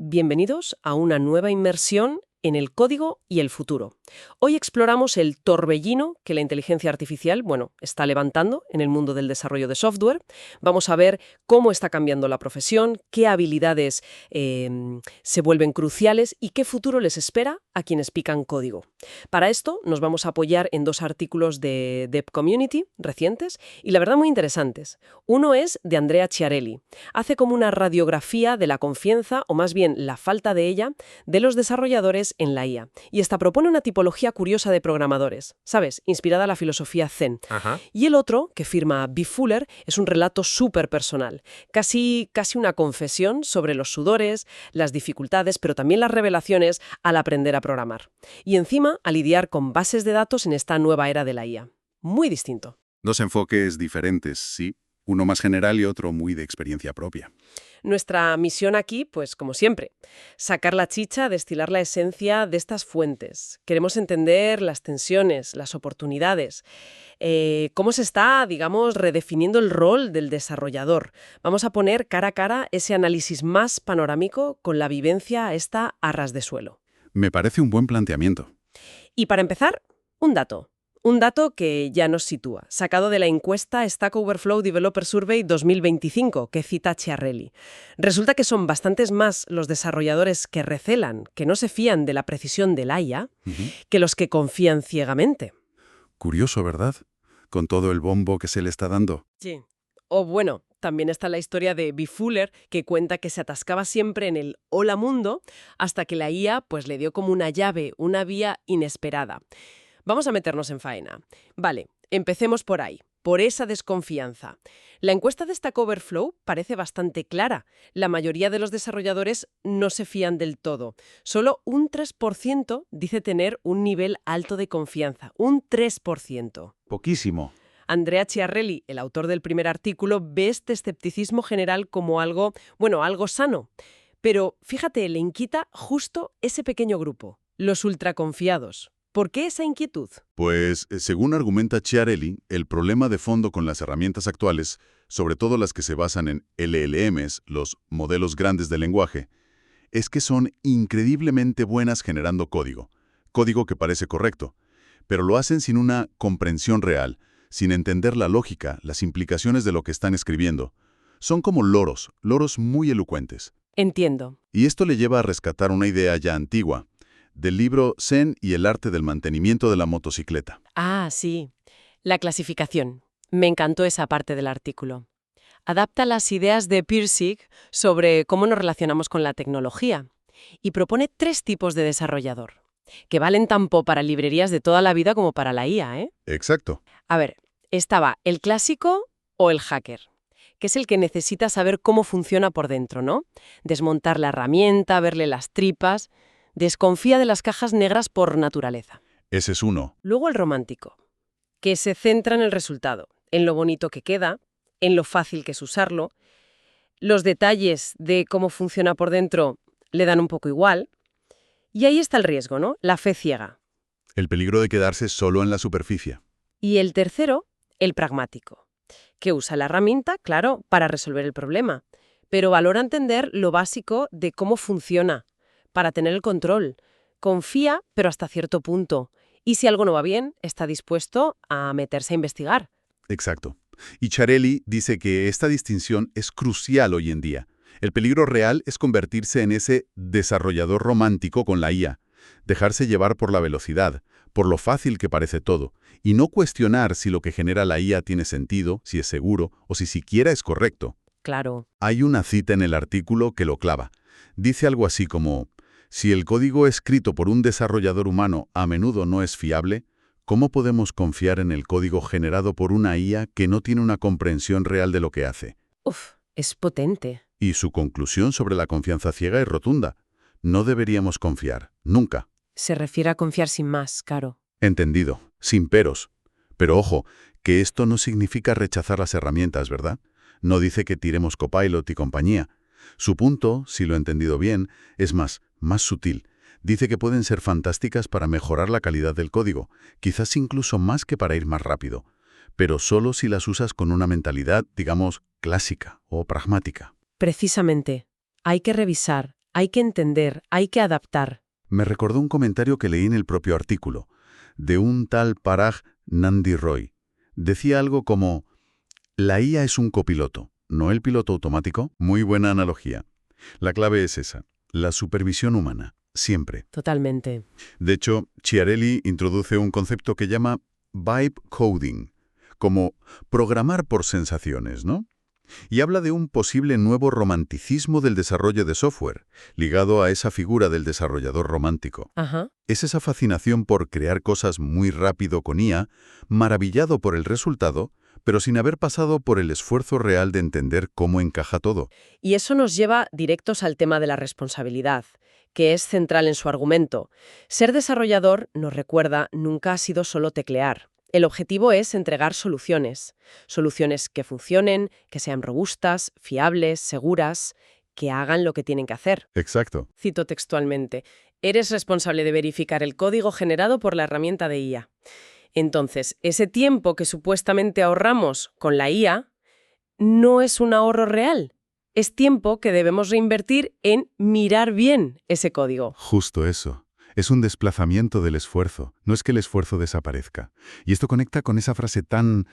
Bienvenidos a una nueva inmersión en el código y el futuro. Hoy exploramos el torbellino que la inteligencia artificial, está levantando en el mundo del desarrollo de software. Vamos a ver cómo está cambiando la profesión, qué habilidades se vuelven cruciales y qué futuro les espera a quienes pican código. Para esto nos vamos a apoyar en dos artículos de Dev Community recientes y la verdad muy interesantes. Uno es de Andrea Chiarelli. Hace como una radiografía de la confianza, o más bien la falta de ella, de los desarrolladores en la IA. Y esta propone una tipología curiosa de programadores, ¿sabes? Inspirada en la filosofía Zen. Ajá. Y el otro, que firma B. Fuller, es un relato súper personal. Casi una confesión sobre los sudores, las dificultades, pero también las revelaciones al aprender a programar. Y encima, a lidiar con bases de datos en esta nueva era de la IA. Muy distinto. Dos enfoques diferentes, sí. Uno más general y otro muy de experiencia propia. Nuestra misión aquí, pues como siempre, sacar la chicha, destilar la esencia de estas fuentes. Queremos entender las tensiones, las oportunidades, cómo se está, redefiniendo el rol del desarrollador. Vamos a poner cara a cara ese análisis más panorámico con la vivencia esta a ras de suelo. Me parece un buen planteamiento. Y para empezar, un dato. Un dato que ya nos sitúa, sacado de la encuesta Stack Overflow Developer Survey 2025, que cita Chiarelli. Resulta que son bastantes más los desarrolladores que recelan, que no se fían de la precisión del IA, que los que confían ciegamente. Curioso, ¿verdad? Con todo el bombo que se le está dando. Sí. O bueno, también está la historia de B. Fuller, que cuenta que se atascaba siempre en el hola mundo hasta que la IA pues le dio como una llave, una vía inesperada. Vamos a meternos en faena. Vale, empecemos por ahí, por esa desconfianza. La encuesta de Stack Overflow parece bastante clara. La mayoría de los desarrolladores no se fían del todo. Solo un 3% dice tener un nivel alto de confianza. Un 3%. Poquísimo. Andrea Chiarelli, el autor del primer artículo, ve este escepticismo general como algo sano. Pero, fíjate, le inquieta justo ese pequeño grupo, los ultraconfiados. ¿Por qué esa inquietud? Pues, según argumenta Chiarelli, el problema de fondo con las herramientas actuales, sobre todo las que se basan en LLMs, los modelos grandes de lenguaje, es que son increíblemente buenas generando código que parece correcto, pero lo hacen sin una comprensión real, sin entender la lógica, las implicaciones de lo que están escribiendo. Son como loros muy elocuentes. Entiendo. Y esto le lleva a rescatar una idea ya antigua, del libro Zen y el arte del mantenimiento de la motocicleta. Ah, sí. La clasificación. Me encantó esa parte del artículo. Adapta las ideas de Pirsig sobre cómo nos relacionamos con la tecnología y propone 3 tipos de desarrollador, que valen tanto para librerías de toda la vida como para la IA, ¿eh? Exacto. A ver, estaba el clásico o el hacker, que es el que necesita saber cómo funciona por dentro, ¿no? Desmontar la herramienta, verle las tripas. Desconfía de las cajas negras por naturaleza. Ese es uno. Luego el romántico, que se centra en el resultado, en lo bonito que queda, en lo fácil que es usarlo. Los detalles de cómo funciona por dentro le dan un poco igual. Y ahí está el riesgo, ¿no? La fe ciega. El peligro de quedarse solo en la superficie. Y el tercero, el pragmático, que usa la herramienta, claro, para resolver el problema, pero valora entender lo básico de cómo funciona, para tener el control. Confía, pero hasta cierto punto. Y si algo no va bien, está dispuesto a meterse a investigar. Exacto. Y Chiarelli dice que esta distinción es crucial hoy en día. El peligro real es convertirse en ese desarrollador romántico con la IA, dejarse llevar por la velocidad, por lo fácil que parece todo, y no cuestionar si lo que genera la IA tiene sentido, si es seguro o si siquiera es correcto. Claro. Hay una cita en el artículo que lo clava. Dice algo así como: si el código escrito por un desarrollador humano a menudo no es fiable, ¿cómo podemos confiar en el código generado por una IA que no tiene una comprensión real de lo que hace? Uf, es potente. Y su conclusión sobre la confianza ciega es rotunda. No deberíamos confiar, nunca. Se refiere a confiar sin más, Caro. Entendido, sin peros. Pero ojo, que esto no significa rechazar las herramientas, ¿verdad? No dice que tiremos Copilot y compañía. Su punto, si lo he entendido bien, es más sutil. Dice que pueden ser fantásticas para mejorar la calidad del código, quizás incluso más que para ir más rápido, pero solo si las usas con una mentalidad, clásica o pragmática. Precisamente, hay que revisar Hay que entender, hay que adaptar. Me recordó un comentario que leí en el propio artículo, de un tal Parag Nandi Roy. Decía algo como, la IA es un copiloto, no el piloto automático. Muy buena analogía. La clave es esa, la supervisión humana, siempre. Totalmente. De hecho, Chiarelli introduce un concepto que llama vibe coding, como programar por sensaciones, ¿no? Y habla de un posible nuevo romanticismo del desarrollo de software, ligado a esa figura del desarrollador romántico. Ajá. Es esa fascinación por crear cosas muy rápido con IA, maravillado por el resultado, pero sin haber pasado por el esfuerzo real de entender cómo encaja todo. Y eso nos lleva directos al tema de la responsabilidad, que es central en su argumento. Ser desarrollador, nos recuerda, nunca ha sido solo teclear. El objetivo es entregar soluciones. Soluciones que funcionen, que sean robustas, fiables, seguras, que hagan lo que tienen que hacer. Exacto. Cito textualmente, eres responsable de verificar el código generado por la herramienta de IA. Entonces, ese tiempo que supuestamente ahorramos con la IA no es un ahorro real. Es tiempo que debemos reinvertir en mirar bien ese código. Justo eso. Es un desplazamiento del esfuerzo. No es que el esfuerzo desaparezca. Y esto conecta con esa frase tan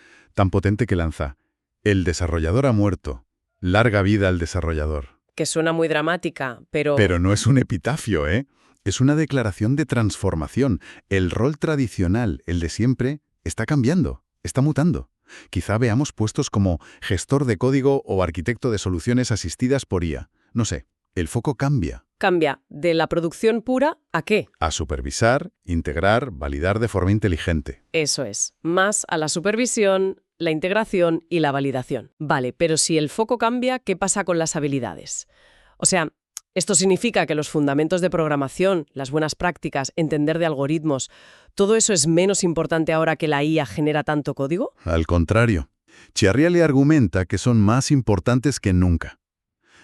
potente que lanza. El desarrollador ha muerto. Larga vida al desarrollador. Que suena muy dramática, pero... Pero no es un epitafio, ¿eh? Es una declaración de transformación. El rol tradicional, el de siempre, está cambiando, está mutando. Quizá veamos puestos como gestor de código o arquitecto de soluciones asistidas por IA. No sé, el foco cambia. Cambia de la producción pura a ¿qué? A supervisar, integrar, validar de forma inteligente. Eso es, más a la supervisión, la integración y la validación. Vale, pero si el foco cambia, ¿qué pasa con las habilidades? O sea, esto significa que los fundamentos de programación, las buenas prácticas, entender de algoritmos, ¿todo eso es menos importante ahora que la IA genera tanto código? Al contrario, Chiarelli argumenta que son más importantes que nunca.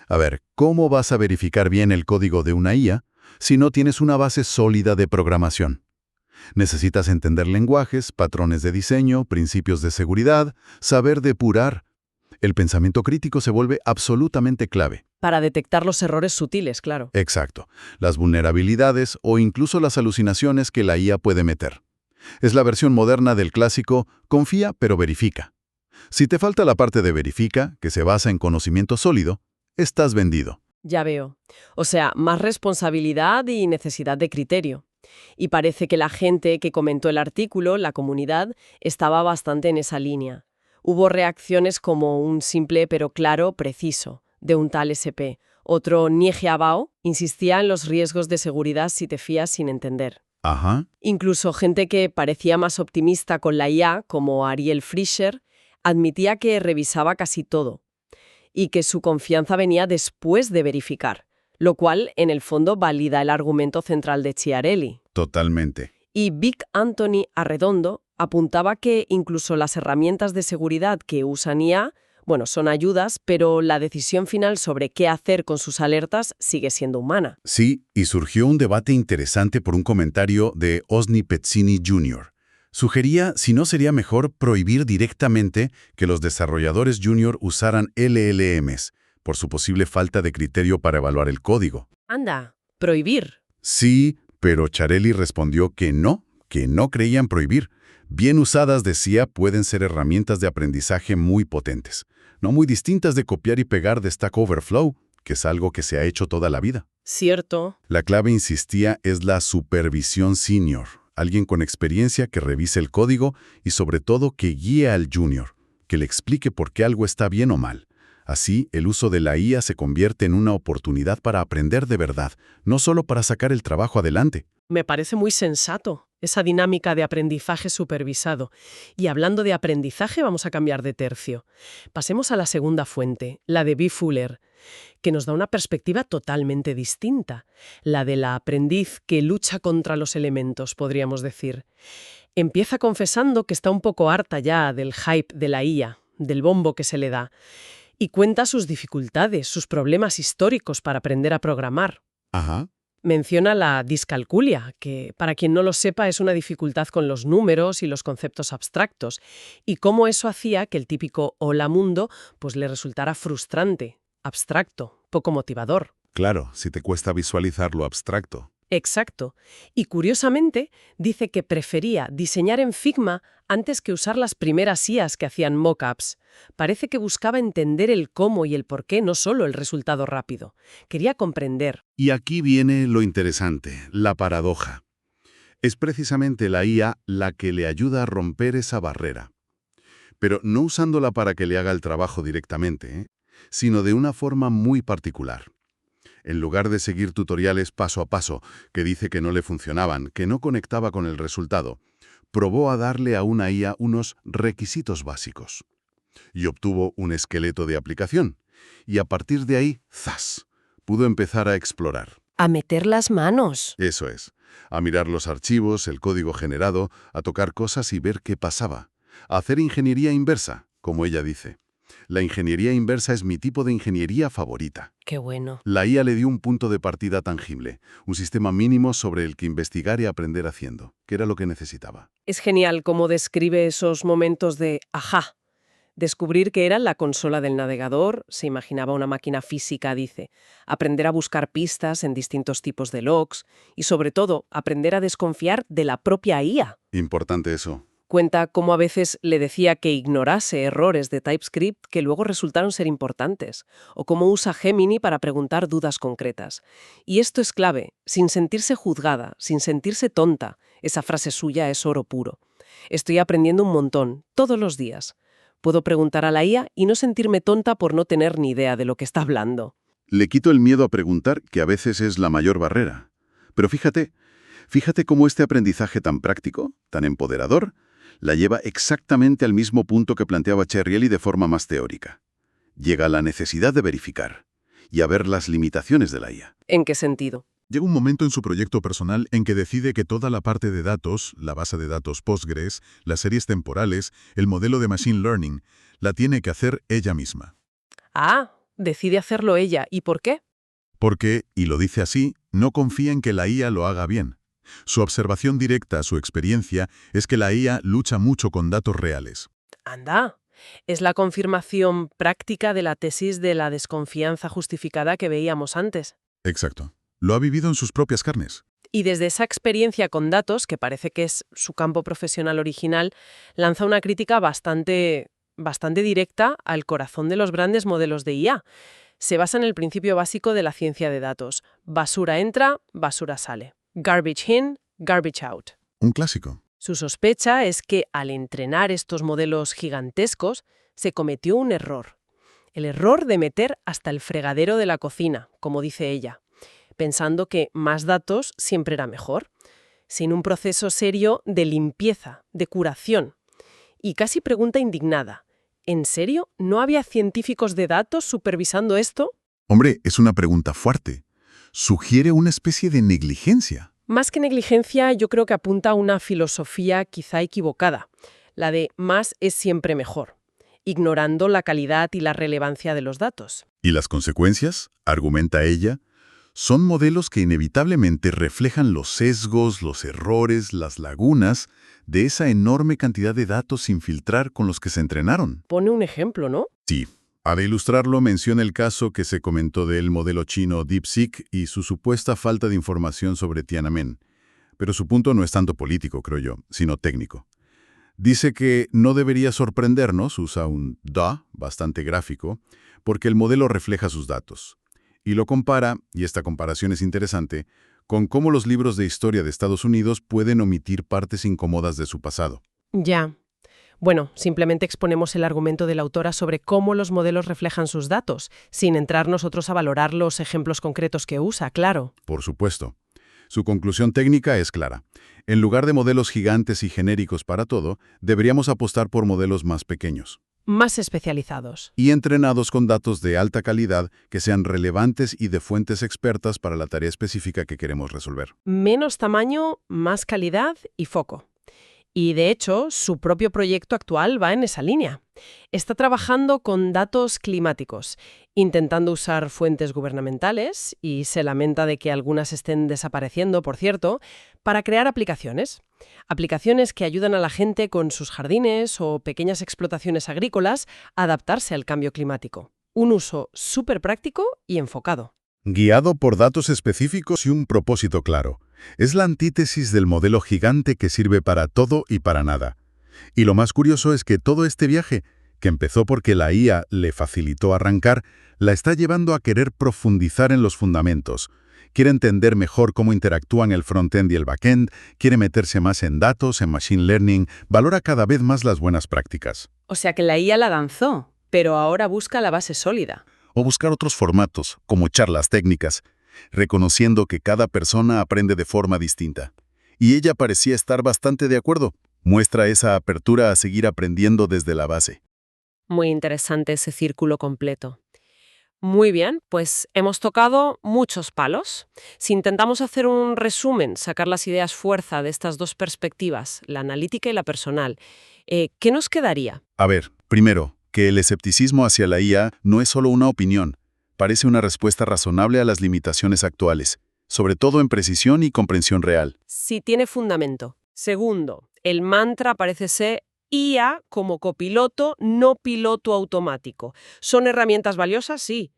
A ver, ¿cómo vas a verificar bien el código de una IA si no tienes una base sólida de programación? Necesitas entender lenguajes, patrones de diseño, principios de seguridad, saber depurar. El pensamiento crítico se vuelve absolutamente clave. Para detectar los errores sutiles, claro. Exacto. Las vulnerabilidades o incluso las alucinaciones que la IA puede meter. Es la versión moderna del clásico confía pero verifica. Si te falta la parte de verifica, que se basa en conocimiento sólido, estás vendido. Ya veo. O sea, más responsabilidad y necesidad de criterio. Y parece que la gente que comentó el artículo, la comunidad, estaba bastante en esa línea. Hubo reacciones como un simple pero claro, preciso, de un tal SP. Otro, Niegeabao, insistía en los riesgos de seguridad si te fías sin entender. Ajá. Incluso gente que parecía más optimista con la IA, como Ariel Frischer, admitía que revisaba casi todo y que su confianza venía después de verificar, lo cual, en el fondo, valida el argumento central de Chiarelli. Totalmente. Y Vic Anthony Arredondo apuntaba que incluso las herramientas de seguridad que usan IA, son ayudas, pero la decisión final sobre qué hacer con sus alertas sigue siendo humana. Sí, y surgió un debate interesante por un comentario de Osni Pezzini Jr. Sugería si no sería mejor prohibir directamente que los desarrolladores junior usaran LLMs, por su posible falta de criterio para evaluar el código. Anda, prohibir. Sí, pero Chiarelli respondió que no creían prohibir. Bien usadas, decía, pueden ser herramientas de aprendizaje muy potentes, no muy distintas de copiar y pegar de Stack Overflow, que es algo que se ha hecho toda la vida. Cierto. La clave, insistía, es la supervisión senior. Alguien con experiencia que revise el código y sobre todo que guíe al junior, que le explique por qué algo está bien o mal. Así, el uso de la IA se convierte en una oportunidad para aprender de verdad, no solo para sacar el trabajo adelante. Me parece muy sensato esa dinámica de aprendizaje supervisado. Y hablando de aprendizaje, vamos a cambiar de tercio. Pasemos a la segunda fuente, la de B. Fuller, que nos da una perspectiva totalmente distinta, la del aprendiz que lucha contra los elementos, podríamos decir. Empieza confesando que está un poco harta ya del hype de la IA, del bombo que se le da, y cuenta sus dificultades, sus problemas históricos para aprender a programar. Ajá. Menciona la discalculia, que para quien no lo sepa es una dificultad con los números y los conceptos abstractos, y cómo eso hacía que el típico hola mundo le resultara frustrante, abstracto, poco motivador. Claro, si te cuesta visualizar lo abstracto. Exacto. Y curiosamente, dice que prefería diseñar en Figma antes que usar las primeras IAs que hacían mockups. Parece que buscaba entender el cómo y el por qué, no solo el resultado rápido. Quería comprender. Y aquí viene lo interesante, la paradoja. Es precisamente la IA la que le ayuda a romper esa barrera. Pero no usándola para que le haga el trabajo directamente, sino de una forma muy particular. En lugar de seguir tutoriales paso a paso, que dice que no le funcionaban, que no conectaba con el resultado, probó a darle a una IA unos requisitos básicos. Y obtuvo un esqueleto de aplicación. Y a partir de ahí, ¡zas!, pudo empezar a explorar. A meter las manos. Eso es. A mirar los archivos, el código generado, a tocar cosas y ver qué pasaba. A hacer ingeniería inversa, como ella dice. La ingeniería inversa es mi tipo de ingeniería favorita. Qué bueno. La IA le dio un punto de partida tangible, un sistema mínimo sobre el que investigar y aprender haciendo, que era lo que necesitaba. Es genial cómo describe esos momentos de ajá. Descubrir que era la consola del navegador, se imaginaba una máquina física, dice. Aprender a buscar pistas en distintos tipos de logs y, sobre todo, aprender a desconfiar de la propia IA. Importante eso. Cuenta cómo a veces le decía que ignorase errores de TypeScript que luego resultaron ser importantes, o cómo usa Gemini para preguntar dudas concretas. Y esto es clave, sin sentirse juzgada, sin sentirse tonta. Esa frase suya es oro puro. Estoy aprendiendo un montón, todos los días. Puedo preguntar a la IA y no sentirme tonta por no tener ni idea de lo que está hablando. Le quito el miedo a preguntar, que a veces es la mayor barrera. Pero fíjate cómo este aprendizaje tan práctico, tan empoderador, la lleva exactamente al mismo punto que planteaba Chiarelli de forma más teórica. Llega a la necesidad de verificar y a ver las limitaciones de la IA. ¿En qué sentido? Llega un momento en su proyecto personal en que decide que toda la parte de datos, la base de datos Postgres, las series temporales, el modelo de Machine Learning, la tiene que hacer ella misma. Ah, decide hacerlo ella. ¿Y por qué? Porque, y lo dice así, no confía en que la IA lo haga bien. Su observación directa, su experiencia, es que la IA lucha mucho con datos reales. Anda. Es la confirmación práctica de la tesis de la desconfianza justificada que veíamos antes. Exacto. Lo ha vivido en sus propias carnes. Y desde esa experiencia con datos, que parece que es su campo profesional original, lanza una crítica bastante directa al corazón de los grandes modelos de IA. Se basa en el principio básico de la ciencia de datos. Basura entra, basura sale. Garbage in, garbage out. Un clásico. Su sospecha es que al entrenar estos modelos gigantescos se cometió un error. El error de meter hasta el fregadero de la cocina, como dice ella, pensando que más datos siempre era mejor, sin un proceso serio de limpieza, de curación. Y casi pregunta indignada, ¿en serio no había científicos de datos supervisando esto? Hombre, es una pregunta fuerte. Sugiere una especie de negligencia. Más que negligencia, yo creo que apunta a una filosofía quizá equivocada, la de más es siempre mejor, ignorando la calidad y la relevancia de los datos. ¿Y las consecuencias? Argumenta ella. Son modelos que inevitablemente reflejan los sesgos, los errores, las lagunas de esa enorme cantidad de datos sin filtrar con los que se entrenaron. Pone un ejemplo, ¿no? Sí. Para ilustrarlo, menciona el caso que se comentó del modelo chino DeepSeek y su supuesta falta de información sobre Tiananmen. Pero su punto no es tanto político, creo yo, sino técnico. Dice que no debería sorprendernos, usa un da bastante gráfico, porque el modelo refleja sus datos. Y lo compara, y esta comparación es interesante, con cómo los libros de historia de Estados Unidos pueden omitir partes incómodas de su pasado. Ya. Bueno, simplemente exponemos el argumento de la autora sobre cómo los modelos reflejan sus datos, sin entrar nosotros a valorar los ejemplos concretos que usa, claro. Por supuesto. Su conclusión técnica es clara. En lugar de modelos gigantes y genéricos para todo, deberíamos apostar por modelos más pequeños. Más especializados. Y entrenados con datos de alta calidad que sean relevantes y de fuentes expertas para la tarea específica que queremos resolver. Menos tamaño, más calidad y foco. Y de hecho, su propio proyecto actual va en esa línea. Está trabajando con datos climáticos, intentando usar fuentes gubernamentales, y se lamenta de que algunas estén desapareciendo, por cierto, para crear aplicaciones. Aplicaciones que ayudan a la gente con sus jardines o pequeñas explotaciones agrícolas a adaptarse al cambio climático. Un uso súper práctico y enfocado. Guiado por datos específicos y un propósito claro. Es la antítesis del modelo gigante que sirve para todo y para nada. Y lo más curioso es que todo este viaje, que empezó porque la IA le facilitó arrancar, la está llevando a querer profundizar en los fundamentos. Quiere entender mejor cómo interactúan el frontend y el backend, quiere meterse más en datos, en machine learning, valora cada vez más las buenas prácticas. O sea que la IA la danzó, pero ahora busca la base sólida. O buscar otros formatos, como charlas técnicas, reconociendo que cada persona aprende de forma distinta. Y ella parecía estar bastante de acuerdo. Muestra esa apertura a seguir aprendiendo desde la base. Muy interesante ese círculo completo. Muy bien, pues hemos tocado muchos palos. Si intentamos hacer un resumen, sacar las ideas fuerza de estas dos perspectivas, la analítica y la personal, ¿qué nos quedaría? A ver, primero, que el escepticismo hacia la IA no es solo una opinión. Parece una respuesta razonable a las limitaciones actuales, sobre todo en precisión y comprensión real. Sí tiene fundamento. Segundo, el mantra parece ser IA como copiloto, no piloto automático. ¿Son herramientas valiosas? Sí,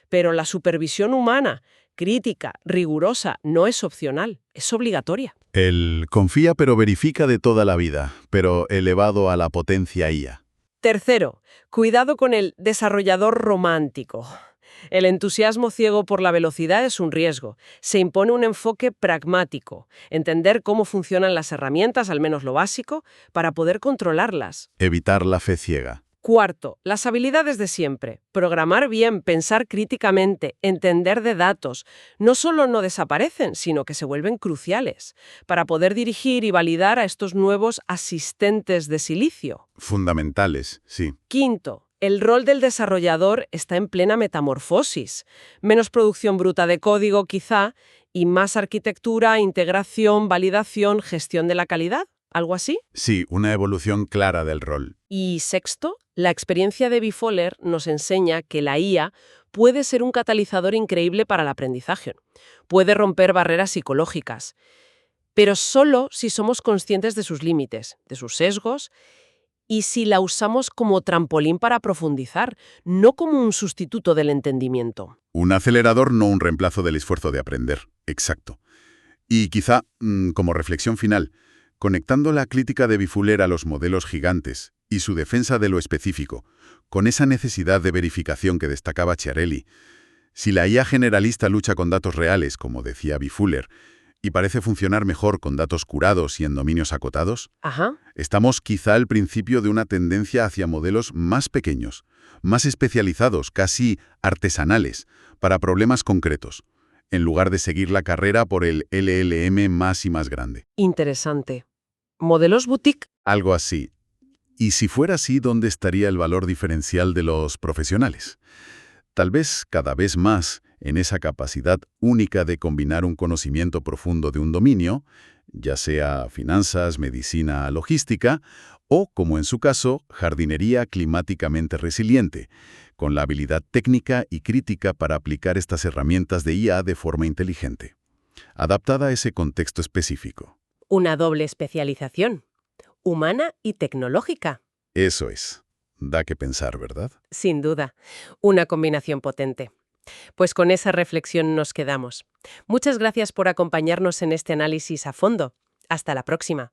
pero la supervisión humana, crítica, rigurosa, no es opcional, es obligatoria. El confía pero verifica de toda la vida, pero elevado a la potencia IA. Tercero, cuidado con el desarrollador romántico. El entusiasmo ciego por la velocidad es un riesgo. Se impone un enfoque pragmático, entender cómo funcionan las herramientas, al menos lo básico, para poder controlarlas. Evitar la fe ciega. Cuarto, las habilidades de siempre. Programar bien, pensar críticamente, entender de datos. No solo no desaparecen, sino que se vuelven cruciales para poder dirigir y validar a estos nuevos asistentes de silicio. Fundamentales, sí. Quinto, el rol del desarrollador está en plena metamorfosis. Menos producción bruta de código, quizá, y más arquitectura, integración, validación, gestión de la calidad. ¿Algo así? Sí, una evolución clara del rol. Y sexto, la experiencia de Bifoller nos enseña que la IA puede ser un catalizador increíble para el aprendizaje. Puede romper barreras psicológicas, pero solo si somos conscientes de sus límites, de sus sesgos, y si la usamos como trampolín para profundizar, no como un sustituto del entendimiento. Un acelerador, no un reemplazo del esfuerzo de aprender. Exacto. Y quizá, como reflexión final, conectando la crítica de Bifuller a los modelos gigantes y su defensa de lo específico, con esa necesidad de verificación que destacaba Chiarelli, si la IA generalista lucha con datos reales, como decía Bifuller, y parece funcionar mejor con datos curados y en dominios acotados, estamos quizá al principio de una tendencia hacia modelos más pequeños, más especializados, casi artesanales, para problemas concretos, en lugar de seguir la carrera por el LLM más y más grande. Interesante. ¿Modelos boutique? Algo así. Y si fuera así, ¿dónde estaría el valor diferencial de los profesionales? Tal vez cada vez más en esa capacidad única de combinar un conocimiento profundo de un dominio, ya sea finanzas, medicina, logística, o, como en su caso, jardinería climáticamente resiliente, con la habilidad técnica y crítica para aplicar estas herramientas de IA de forma inteligente, adaptada a ese contexto específico. Una doble especialización, humana y tecnológica. Eso es. Da que pensar, ¿verdad? Sin duda, una combinación potente. Pues con esa reflexión nos quedamos. Muchas gracias por acompañarnos en este análisis a fondo. Hasta la próxima.